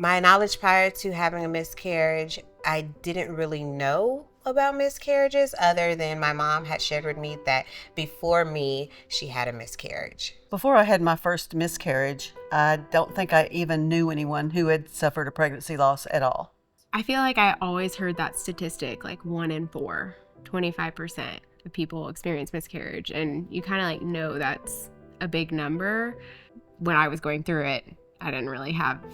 My knowledge prior to having a miscarriage, I didn't really know about miscarriages other than my mom had shared with me that before me, she had a miscarriage. Before I had my first miscarriage, I don't think I even knew anyone who had suffered a pregnancy loss at all. I feel like I always heard that statistic, like 1 in 4, 25% of people experience miscarriage. And you kind of like know that's a big number. When I was going through it, I didn't really have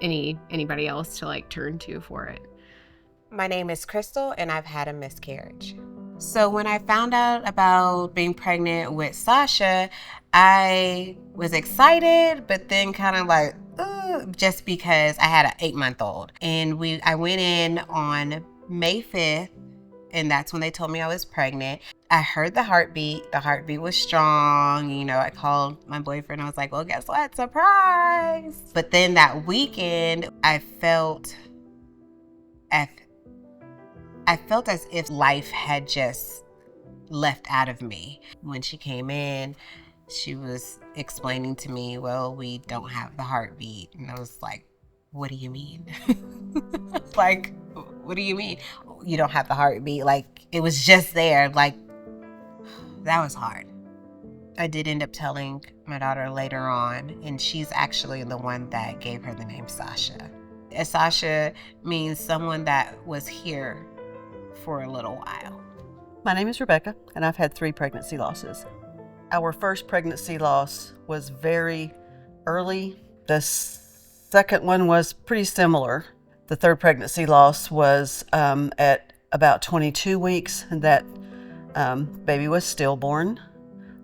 anybody else to like turn to for it. My name is Crystal, and I've had a miscarriage. So when I found out about being pregnant with Sasha, I was excited, but then kind of like, just because I had an 8-month-old. And I went in on May 5th, and that's when they told me I was pregnant. I heard the heartbeat. The heartbeat was strong. I called my boyfriend. I was like, well, guess what? Surprise. But then that weekend, I felt as if life had just left out of me. When she came in, she was explaining to me, well, we don't have the heartbeat. And I was like, what do you mean? Like, what do you mean? You don't have the heartbeat? Like, it was just there. Like, that was hard. I did end up telling my daughter later on, and she's actually the one that gave her the name Sasha. Sasha means someone that was here for a little while. My name is Rebecca, and I've had 3 pregnancy losses. Our first pregnancy loss was very early. The second one was pretty similar. The third pregnancy loss was at about 22 weeks, and that baby was stillborn,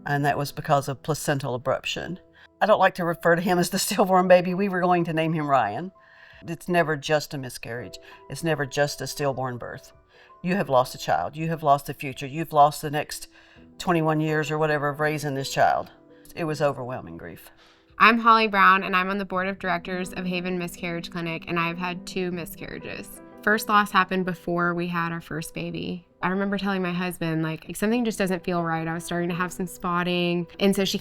and that was because of placental abruption. I don't like to refer to him as the stillborn baby. We were going to name him Ryan. It's never just a miscarriage. It's never just a stillborn birth. You have lost a child. You have lost the future. You've lost the next 21 years or whatever of raising this child. It was overwhelming grief. I'm Holly Brown, and I'm on the board of directors of Haven Miscarriage Clinic, and I've had 2 miscarriages. First loss happened before we had our first baby. I remember telling my husband, like something just doesn't feel right. I was starting to have some spotting. And so she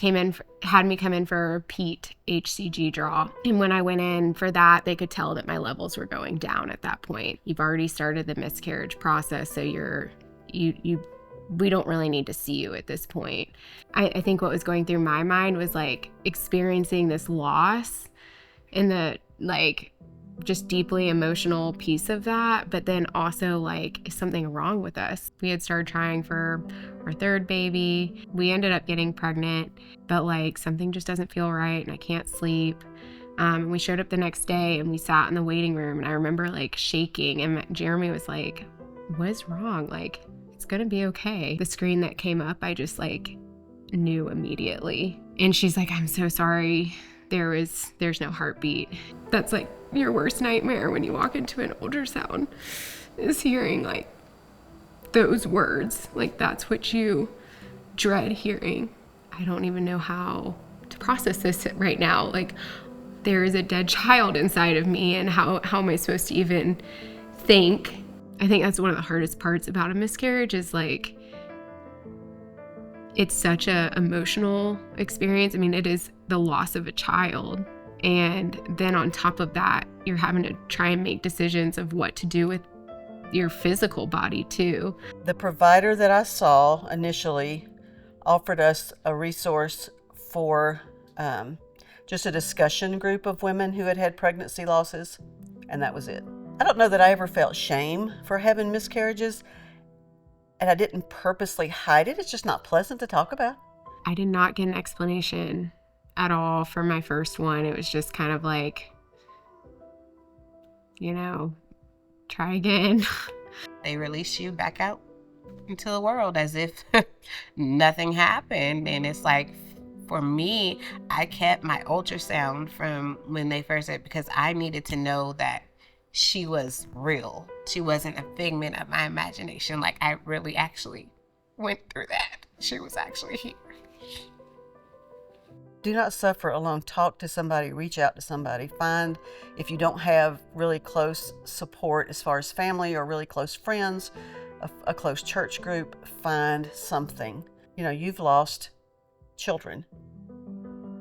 had me come in for a PET HCG draw. And when I went in for that, they could tell that my levels were going down at that point. You've already started the miscarriage process, so we don't really need to see you at this point. I think what was going through my mind was like experiencing this loss and the like just deeply emotional piece of that, but then also like, is something wrong with us? We had started trying for our third baby. We ended up getting pregnant, but like something just doesn't feel right and I can't sleep. We showed up the next day and we sat in the waiting room, and I remember like shaking, and Jeremy was like, what is wrong? Like, it's gonna be okay. The screen that came up, I just like knew immediately. And she's like, I'm so sorry. There's no heartbeat. That's like your worst nightmare when you walk into an ultrasound, is hearing like those words. Like that's what you dread hearing. I don't even know how to process this right now. Like there is a dead child inside of me, and how am I supposed to even think? I think that's one of the hardest parts about a miscarriage is like, it's such a emotional experience. I mean, it is the loss of a child. And then on top of that, you're having to try and make decisions of what to do with your physical body too. The provider that I saw initially offered us a resource for just a discussion group of women who had had pregnancy losses, and that was it. I don't know that I ever felt shame for having miscarriages, and I didn't purposely hide it. It's just not pleasant to talk about. I did not get an explanation at all for my first one. It was just kind of like, try again. They release you back out into the world as if nothing happened. And it's like, for me, I kept my ultrasound from when they first said, because I needed to know that she was real. She wasn't a figment of my imagination. Like I really actually went through that. She was actually here. Do not suffer alone. Talk to somebody, reach out to somebody. Find, if you don't have really close support as far as family or really close friends, a close church group, find something. You've lost children.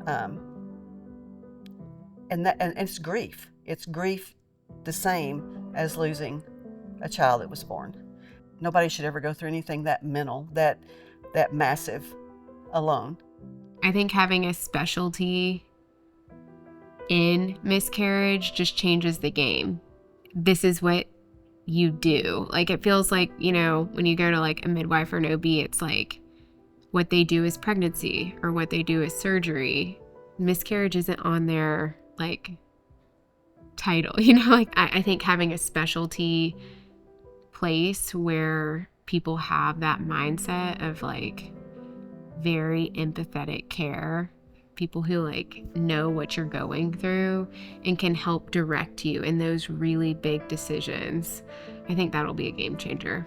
And it's grief. It's grief the same as losing a child that was born. Nobody should ever go through anything that mental, that massive alone. I think having a specialty in miscarriage just changes the game. This is what you do. Like, it feels like, you know, when you go to like a midwife or an OB, it's like what they do is pregnancy or what they do is surgery. Miscarriage isn't on their like title, you know, like I think having a specialty place where people have that mindset of like very empathetic care, people who like know what you're going through and can help direct you in those really big decisions. I think that'll be a game changer.